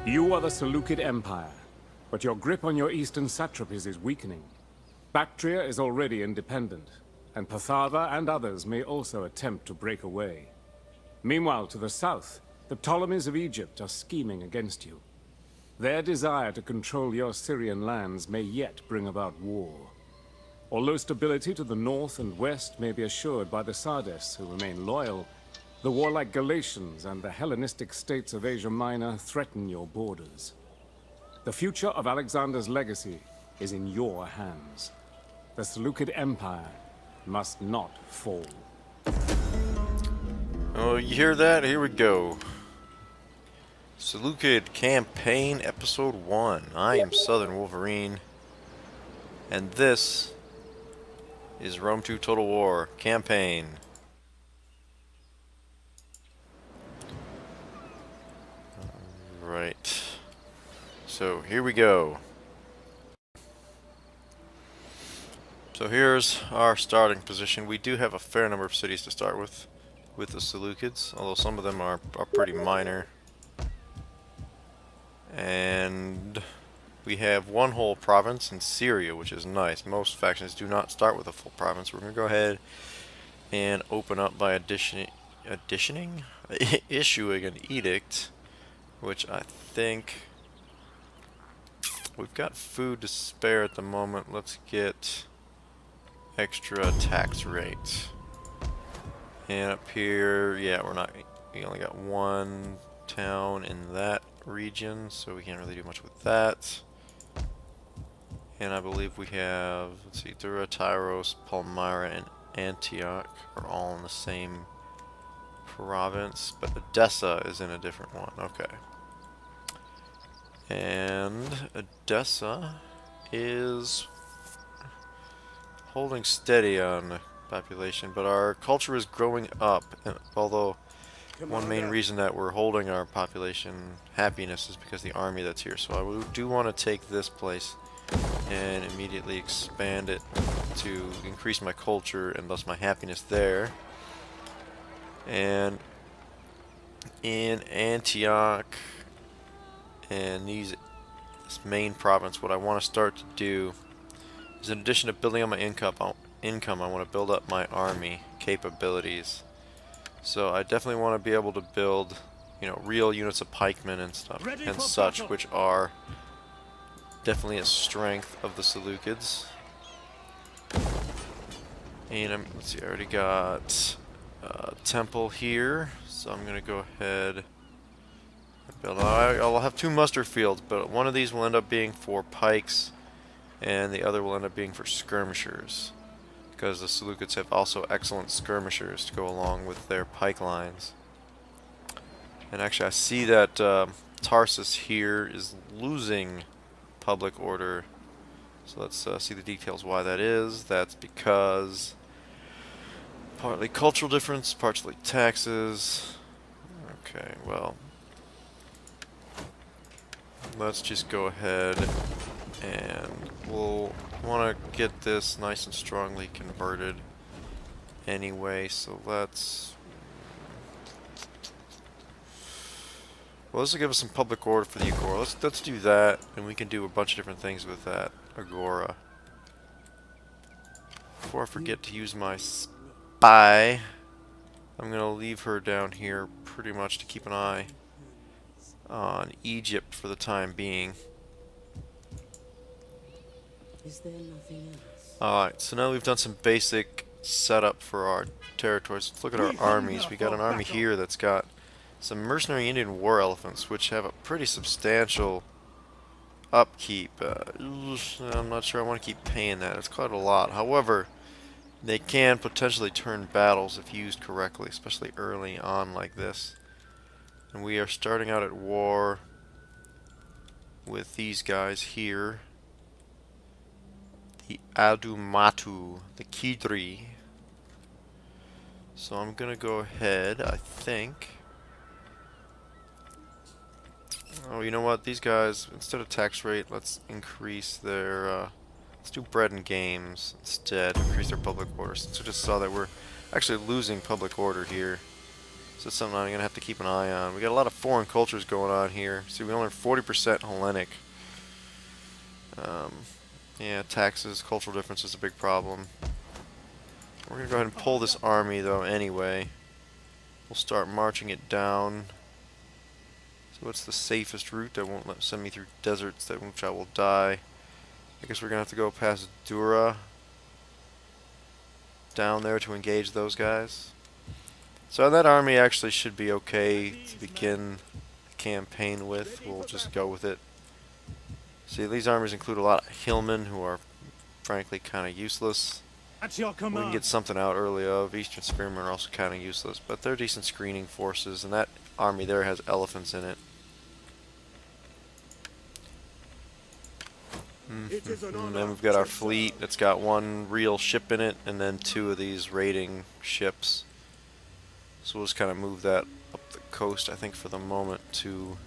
You are the Seleucid Empire, but your grip on your eastern satrapies is weakening. Bactria is already independent, and Pathala and others may also attempt to break away. Meanwhile, to the south, the Ptolemies of Egypt are scheming against you. Their desire to control your Syrian lands may yet bring about war. Although stability to the north and west may be assured by the Sardes, who remain loyal, the warlike Galatians and the Hellenistic states of Asia Minor threaten your borders. The future of Alexander's legacy is in your hands. The Seleucid Empire must not fall. Oh, you hear that? Here we go. Seleucid Campaign, Episode 1. I am Southern Wolverine. And this is Rome 2 Total War Campaign. Right. So, here we go. So here's our starting position. We do have a fair number of cities to start with the Seleucids, although some of them are pretty minor. And we have one whole province in Syria, which is nice. Most factions do not start with a full province. We're going to go ahead and open up by issuing an edict, which I think we've got food to spare at the moment. Let's get extra tax rate. And up here, yeah, we only got one town in that region, so we can't really do much with that. And I believe we have, let's see, Dura, Tyros, Palmyra, and Antioch are all in the same province, but Edessa is in a different one. Okay. And Edessa is holding steady on population, but our culture is growing up, and although one main reason that we're holding our population happiness is because the army that's here. So I do want to take this place and immediately expand it to increase my culture and thus my happiness there. And in Antioch and this main province, what I want to start to do is, in addition to building up my income, I want to build up my army capabilities. So I definitely want to be able to build, real units of pikemen and stuff and such, which are definitely a strength of the Seleucids. And let's see, I already got a temple here, so I'm gonna go ahead and build. I'll have two muster fields, but one of these will end up being for pikes, and the other will end up being for skirmishers, because the Seleucids have also excellent skirmishers to go along with their pike lines. And actually I see that Tarsus here is losing public order, so let's see the details why that is. That's because partly cultural difference, partially taxes. Okay, well, let's just go ahead and we'll want to get this nice and strongly converted anyway, so let's... Well, this will give us some public order for the Agora. Let's do that, and we can do a bunch of different things with that Agora. Before I forget to use my spy, I'm going to leave her down here pretty much to keep an eye on Egypt for the time being. Is there nothing else? Alright, so now we've done some basic setup for our territories. Let's look at our armies. We got an army here that's got some mercenary Indian war elephants, which have a pretty substantial upkeep. I'm not sure I want to keep paying that. It's quite a lot. However, they can potentially turn battles if used correctly, especially early on like this. And we are starting out at war with these guys here. The Adumatu, the Kidri. So I'm gonna go ahead, I think. Oh, you know what? These guys, instead of tax rate, let's increase their, let's do bread and games instead. Increase their public order. Since we just saw that we're actually losing public order here. So that's something I'm going to have to keep an eye on. We got a lot of foreign cultures going on here. See, we only have 40% Hellenic. Yeah, taxes, cultural difference is a big problem. We're going to go ahead and pull this army, though, anyway. We'll start marching it down. So what's the safest route that won't send me through deserts that which I will die? I guess we're going to have to go past Dura down there to engage those guys. So that army actually should be okay to begin the campaign with. We'll just go with it. See, these armies include a lot of hillmen who are frankly kind of useless. We can get something out early of. Eastern Spearmen are also kind of useless, but they're decent screening forces, and that army there has elephants in it. And then we've got our fleet that's got one real ship in it, and then 2 of these raiding ships. So we'll just kind of move that up the coast, I think, for the moment to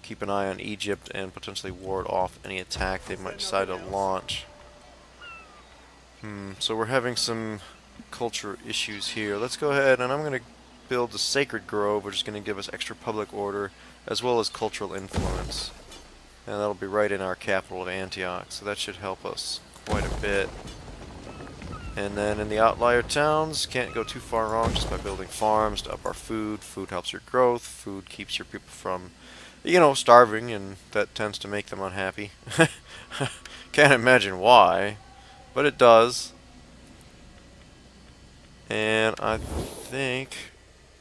keep an eye on Egypt and potentially ward off any attack they might decide to launch. So we're having some culture issues here. Let's go ahead and I'm going to build a sacred grove, which is going to give us extra public order as well as cultural influence. And that'll be right in our capital of Antioch, so that should help us quite a bit. And then in the outlier towns, can't go too far wrong just by building farms to up our food. Food helps your growth. Food keeps your people from, you know, starving, and that tends to make them unhappy. Can't imagine why, but it does. And I think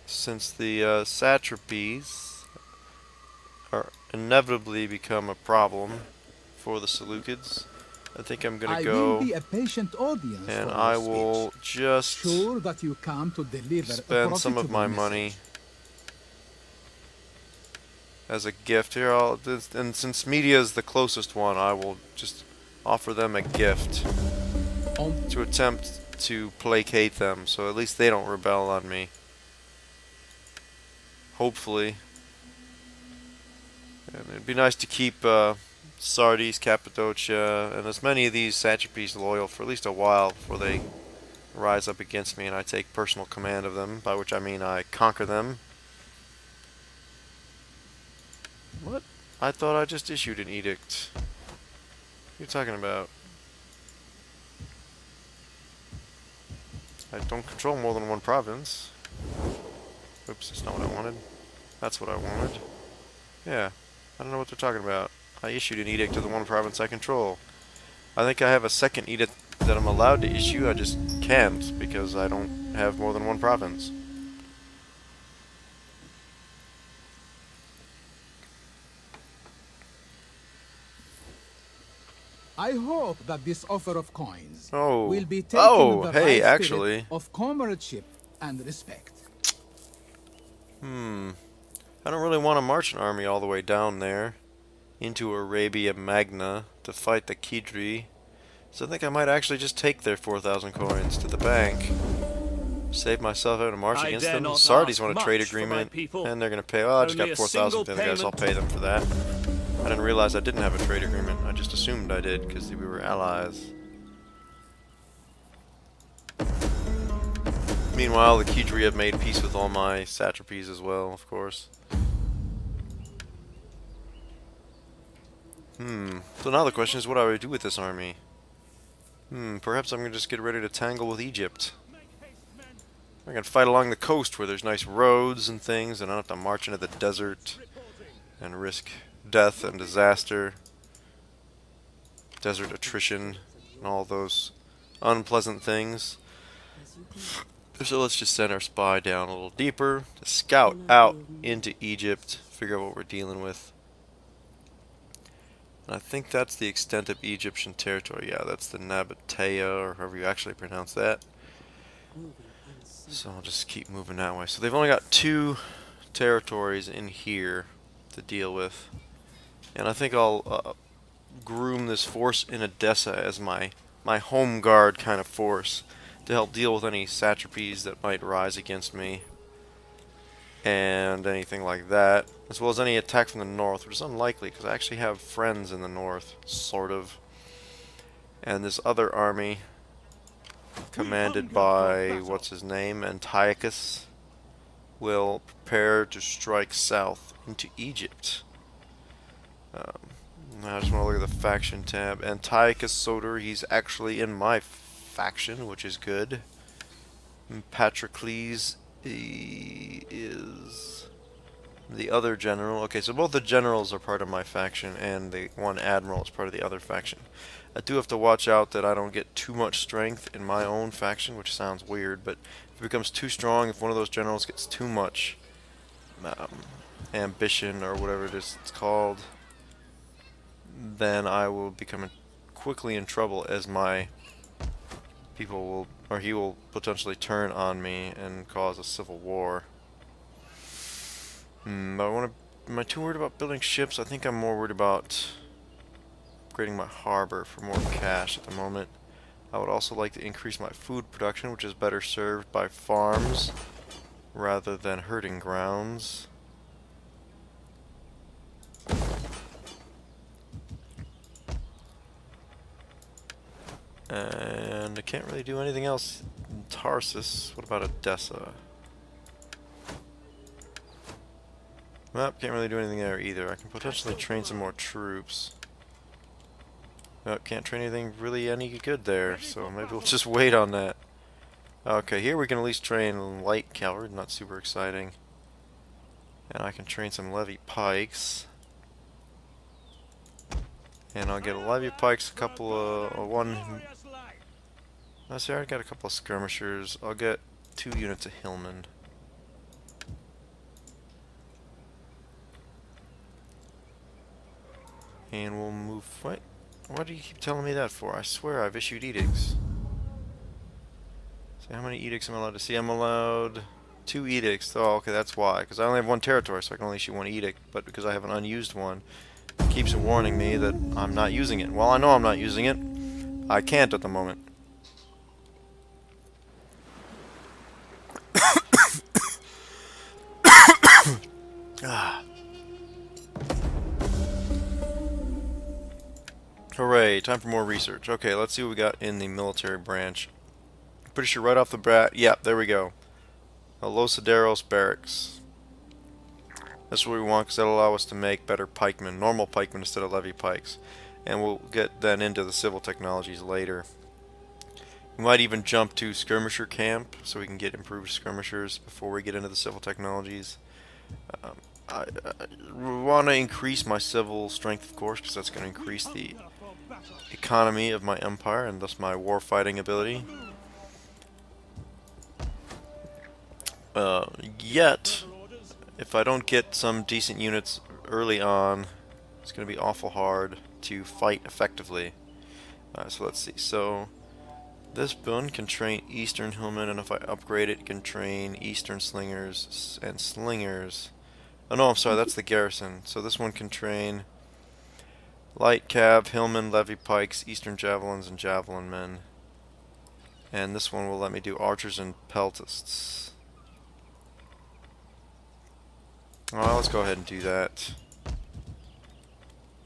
since the satrapies are inevitably become a problem for the Seleucids, I think I'm gonna go be a patient audience and for I your will speech. just Sure that you come to deliver a spend some of profitable my message. money as a gift here. And since media is the closest one, I will just offer them a gift to attempt to placate them, so at least they don't rebel on me. Hopefully. And it'd be nice to keep Sardis, Cappadocia, and as many of these satrapies loyal for at least a while before they rise up against me and I take personal command of them, by which I mean I conquer them. What? I thought I just issued an edict. What are you talking about? I don't control more than one province. Oops, that's not what I wanted. That's what I wanted. Yeah, I don't know what they're talking about. I issued an edict to the one province I control. I think I have a second edict that I'm allowed to issue, I just can't because I don't have more than one province. I hope that this offer of coins Oh. will be taken Oh, in the hey, right actually. spirit of comradeship and respect. I don't really want to march an army all the way down there into Arabia Magna to fight the Kidri. So I think I might actually just take their 4,000 coins to the bank. Save myself having to march I against dare them. not Sardis ask want a trade much for my agreement, people. and they're going to pay. Well, I just Only got a 4,000 single to the guys. I'll pay payment. them for that. I didn't realize I didn't have a trade agreement. I just assumed I did because we were allies. Meanwhile, the Kidri have made peace with all my satrapies as well, of course. So now the question is, what do I do with this army? Perhaps I'm going to just get ready to tangle with Egypt. I'm going to fight along the coast where there's nice roads and things, and I don't have to march into the desert and risk death and disaster, desert attrition, and all those unpleasant things. So let's just send our spy down a little deeper to scout out into Egypt, figure out what we're dealing with. And I think that's the extent of Egyptian territory. Yeah, that's the Nabatea, or however you actually pronounce that. So I'll just keep moving that way. So they've only got 2 territories in here to deal with. And I think I'll groom this force in Edessa as my home guard kind of force to help deal with any satrapies that might rise against me. And anything like that, as well as any attack from the north, which is unlikely because I actually have friends in the north, sort of. And this other army, commanded by, what's his name, Antiochus, will prepare to strike south into Egypt. I just want to look at the faction tab. Antiochus Soter, he's actually in my faction, which is good. Patrocles, he is the other general. Okay, so both the generals are part of my faction, and the one admiral is part of the other faction. I do have to watch out that I don't get too much strength in my own faction, which sounds weird, but if it becomes too strong, if one of those generals gets too much ambition, or whatever it is it's called, then I will become quickly in trouble, as my people will, or he will potentially turn on me and cause a civil war. But am I too worried about building ships? I think I'm more worried about upgrading my harbor for more cash at the moment. I would also like to increase my food production, which is better served by farms rather than herding grounds. And I can't really do anything else in Tarsus. What about Edessa? Well, can't really do anything there either. I can potentially train some more troops. Well, can't train anything really any good there, so maybe we'll just wait on that. Okay, here we can at least train light cavalry, not super exciting. And I can train some levy pikes. And I'll get a levy pikes, a couple of one. I see, I already got a couple of skirmishers. I'll get 2 units of hillmen. And we'll move. What? What do you keep telling me that for? I swear I've issued edicts. So how many edicts am I allowed to see? I'm allowed 2 edicts. Oh, okay, that's why. Because I only have 1 territory, so I can only issue 1 edict. But because I have an unused one, it keeps warning me that I'm not using it. Well, I know I'm not using it. I can't at the moment. Hooray, time for more research. Okay, let's see what we got in the military branch. Pretty sure right off the bat, yeah, there we go. A Los Aderos barracks. That's what we want, because that'll allow us to make better pikemen, normal pikemen instead of levy pikes. And we'll get then into the civil technologies later. We might even jump to skirmisher camp, so we can get improved skirmishers before we get into the civil technologies. I want to increase my civil strength, of course, because that's going to increase the economy of my empire and thus my war fighting ability. Yet, if I don't get some decent units early on, it's going to be awful hard to fight effectively. So let's see. So this boon can train Eastern Hillmen, and if I upgrade it, it can train Eastern Slingers and Slingers. Oh no, I'm sorry, that's the garrison. So this one can train Light Cav, Hillmen, Levy Pikes, Eastern Javelins, and Javelin Men. And this one will let me do Archers and Peltists. Well, let's go ahead and do that.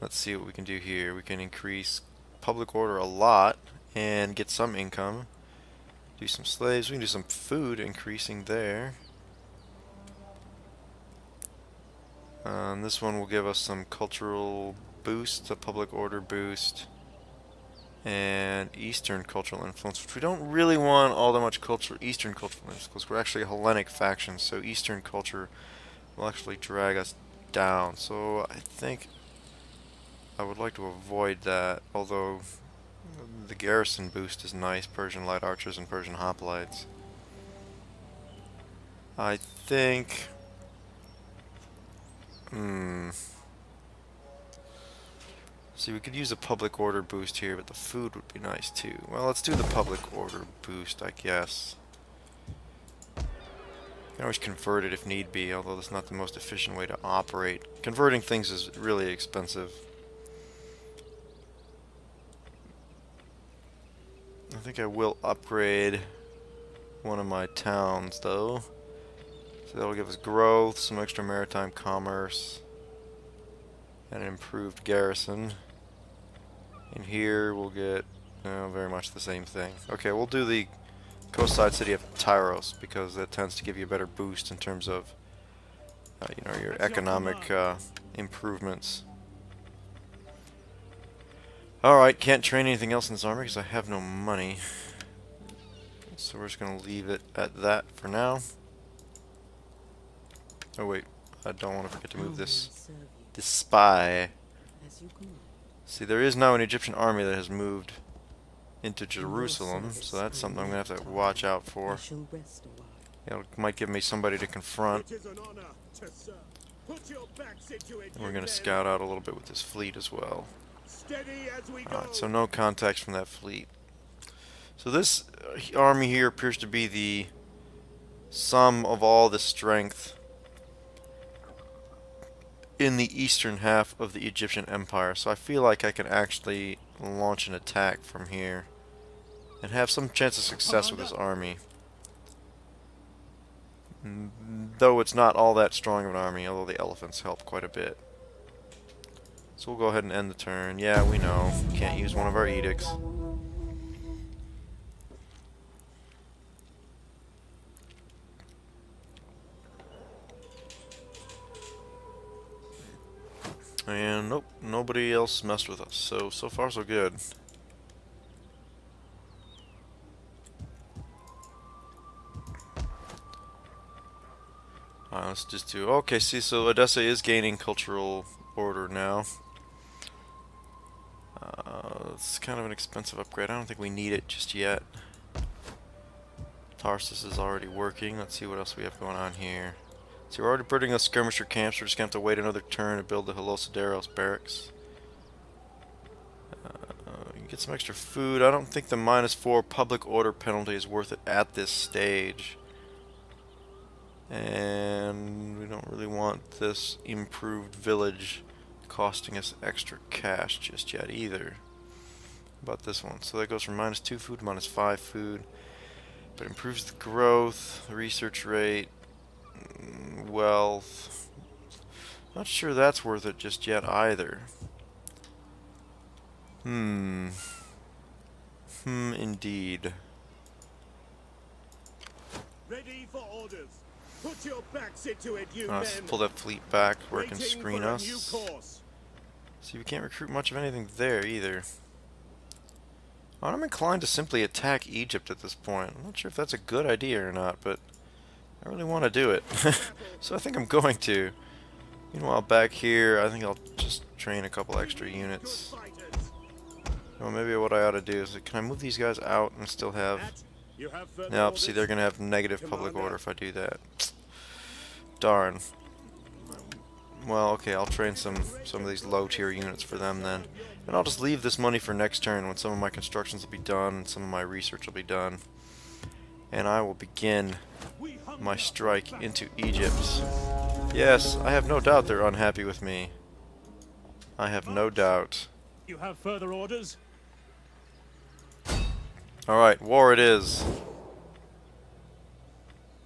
Let's see what we can do here. We can increase public order a lot and get some income. Do some slaves. We can do some food increasing there. This one will give us some cultural boost, a public order boost, and Eastern cultural influence, which we don't really want all that much Eastern cultural influence, because we're actually a Hellenic faction, so Eastern culture will actually drag us down. So I think I would like to avoid that, although the garrison boost is nice, Persian light archers and Persian hoplites. I think see, we could use a public order boost here, but the food would be nice too. Well, let's do the public order boost, I guess. You can always convert it if need be, although that's not the most efficient way to operate. Converting things is really expensive. I think I will upgrade one of my towns, though. So that'll give us growth, some extra maritime commerce, and an improved garrison. And here we'll get very much the same thing. Okay, we'll do the coastside city of Tyros, because that tends to give you a better boost in terms of you know, your economic improvements. Alright, can't train anything else in this army because I have no money. So we're just going to leave it at that for now. Oh wait, I don't want to forget to move this spy. As you command. See, there is now an Egyptian army that has moved into Jerusalem, so that's something I'm going to have to watch out I for. shall rest a while. You know, it might give me somebody to confront. It is an honor to serve. Put your backs into it, We're you going to men. scout out a little bit with this fleet as well. Steady as we go. Alright, so no contacts from that fleet. So this army here appears to be the sum of all the strength in the eastern half of the Egyptian Empire. So I feel like I can actually launch an attack from here and have some chance of success with this army. Though it's not all that strong of an army, although the elephants help quite a bit. So we'll go ahead and end the turn. Yeah, we know. Can't use one of our edicts. And nope, nobody else messed with us. So far so good. Let's just do... Okay, see, so Odessa is gaining cultural order now. It's kind of an expensive upgrade. I don't think we need it just yet. Tarsus is already working. Let's see what else we have going on here. So we're already building the skirmisher camps. We're just going to have to wait another turn to build the Helosideros barracks. You get some extra food. I don't think the -4 public order penalty is worth it at this stage. And we don't really want this improved village costing us extra cash just yet either. About this one. So that goes from -2 food to -5 food. But improves the growth, the research rate, wealth. Not sure that's worth it just yet either. Indeed. Ready for orders. Put your backs into it, you Let's men. pull that fleet back where it can Waiting screen for a us. new course. See, we can't recruit much of anything there either. I'm inclined to simply attack Egypt at this point. I'm not sure if that's a good idea or not, but I really want to do it. So I think I'm going to. Meanwhile, back here, I think I'll just train a couple extra units. Good fighters. Well, maybe what I ought to do is, can I move these guys out and still have... At, you have further Nope, orders? see, they're going to have negative public Commander. order if I do that. Darn. Well, okay, I'll train some of these low-tier units for them then. And I'll just leave this money for next turn when some of my constructions will be done and some of my research will be done. And I will begin my strike into Egypt. Yes, I have no doubt they're unhappy with me. I have no doubt. You have further orders? Alright, war it is.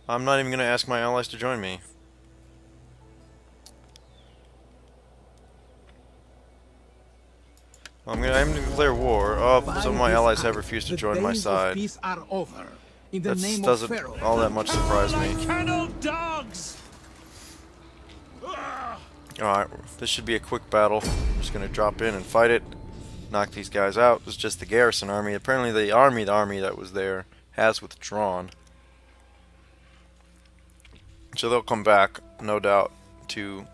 I'm not even going to ask my allies to join me. I'm gonna declare war. Oh, some of my allies have refused to join my side. Peace are over. In the That name of doesn't Pharaoh. all that much surprise me. Kennel dogs! Alright, this should be a quick battle. I'm just gonna drop in and fight it. Knock these guys out. It was just the garrison army. Apparently the army that was there has withdrawn. So they'll come back, no doubt, to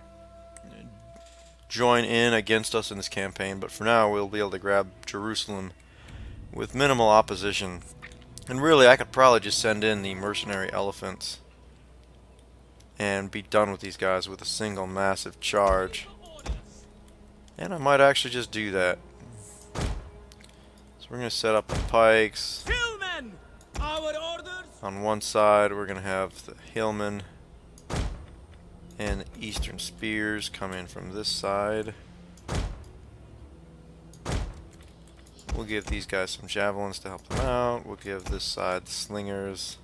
join in against us in this campaign, but for now we'll be able to grab Jerusalem with minimal opposition. And really, I could probably just send in the mercenary elephants and be done with these guys with a single massive charge. And I might actually just do that. So we're going to set up the pikes. Hillmen! Our orders! On one side, we're going to have the hillmen and the eastern spears come in from this side. We'll give these guys some javelins to help them out. We'll give this side the slingers.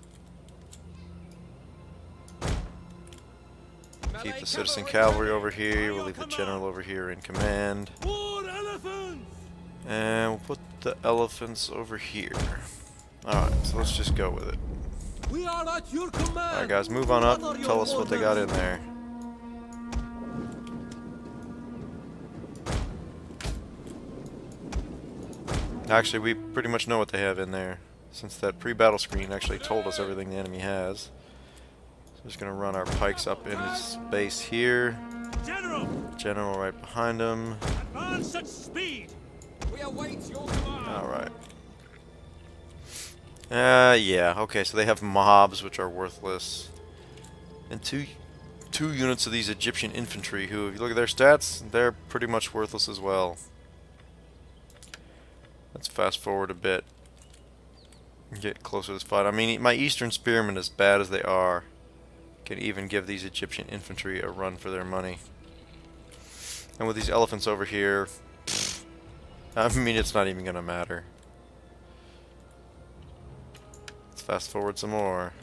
Keep the citizen cavalry over here. We'll leave the general over here in command. War elephants! And we'll put the elephants over here. Alright, so let's just go with it. We are at your command. Alright guys, move on up. Tell us what they got in there. Actually, we pretty much know what they have in there, since that pre-battle screen actually told us everything the enemy has. So we're just going to run our pikes up into space here. General right behind them. Advance at speed. We await your command. Alright. Yeah, okay, so they have mobs, which are worthless. And two units of these Egyptian infantry, who, if you look at their stats, they're pretty much worthless as well. Let's fast forward a bit and get closer to this fight. I mean, my Eastern Spearmen, as bad as they are, can even give these Egyptian infantry a run for their money. And with these elephants over here, pfft, I mean, it's not even going to matter. Let's fast forward some more.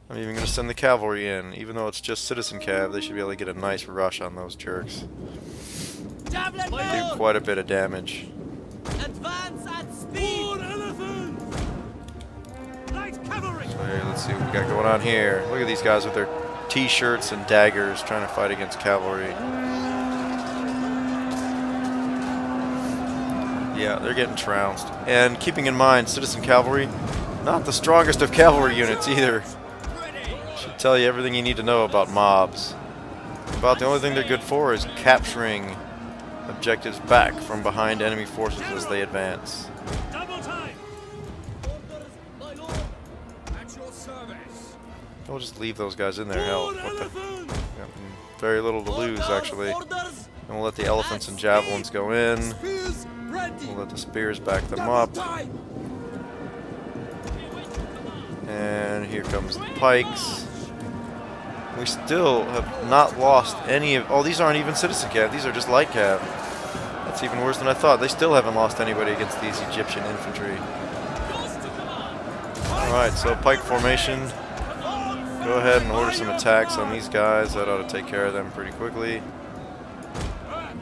I'm even going to send the cavalry in. Even though it's just citizen cav, they should be able to get a nice rush on those jerks. They do quite a bit of damage. Advance at speed. More elephants. Light cavalry. So here, let's see what we got going on here. Look at these guys with their t-shirts and daggers trying to fight against cavalry. Yeah, they're getting trounced. And keeping in mind, citizen cavalry, not the strongest of cavalry units either. Should tell you everything you need to know about mobs. About the only thing they're good for is capturing objectives back from behind enemy forces as they advance. Double time. Orders, my lord. At your service. We'll just leave those guys in there. Hell, what the? Got very little to lose actually. And we'll let the elephants and javelins go in. We'll let the spears back them up. And here comes the pikes. We still have not lost any of... Oh, these aren't even citizen cav. These are just light cav. That's even worse than I thought. They still haven't lost anybody against these Egyptian infantry. Alright, so pike formation. Go ahead and order some attacks on these guys. That ought to take care of them pretty quickly. And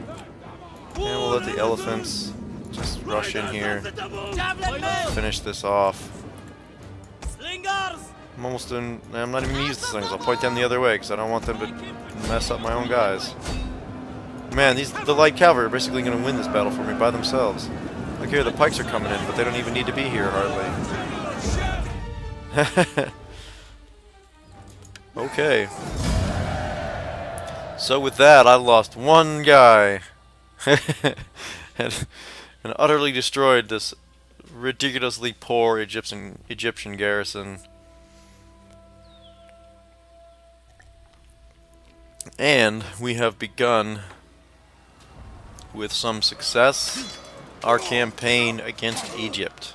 we'll let the elephants just rush in here. Finish this off. I'm almost done. I'm not even going to use the slingers. I'll point them the other way because I don't want them to mess up my own guys. Man, the light cavalry are basically going to win this battle for me by themselves. Look here, the pikes are coming in, but they don't even need to be here hardly. Okay. So with that, I lost one guy. and utterly destroyed this ridiculously poor Egyptian garrison. And we have begun, with some success, our campaign against Egypt.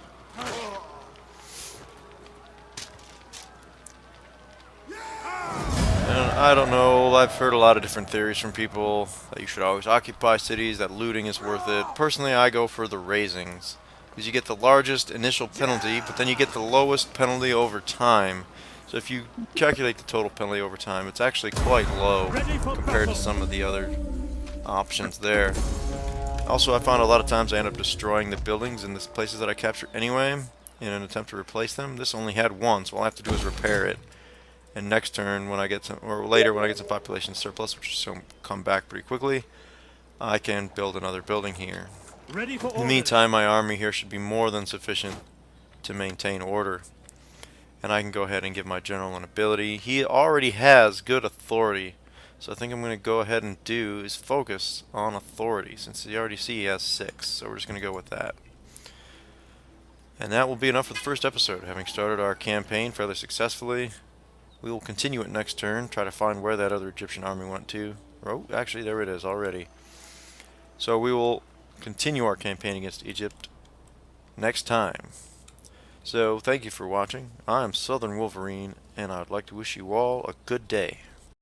And I don't know, I've heard a lot of different theories from people that you should always occupy cities, that looting is worth it. Personally, I go for the raisings, because you get the largest initial penalty, but then you get the lowest penalty over time. So if you calculate the total penalty over time, it's actually quite low compared to some of the other options there. Also, I found a lot of times I end up destroying the buildings in the places that I capture anyway in an attempt to replace them. This only had one, so all I have to do is repair it. And next turn, when I get some, or later when I get some population surplus, which should come back pretty quickly, I can build another building here. Ready for In the meantime, my army here should be more than sufficient to maintain order. And I can go ahead and give my general an ability. He already has good authority. So I think I'm going to go ahead and do is focus on authority, since you already see he has 6. So we're just going to go with that. And that will be enough for the first episode. Having started our campaign fairly successfully, we will continue it next turn, try to find where that other Egyptian army went to. Oh, actually there it is already. So we will continue our campaign against Egypt next time. So thank you for watching. I'm Southern Wolverine, and I'd like to wish you all a good day.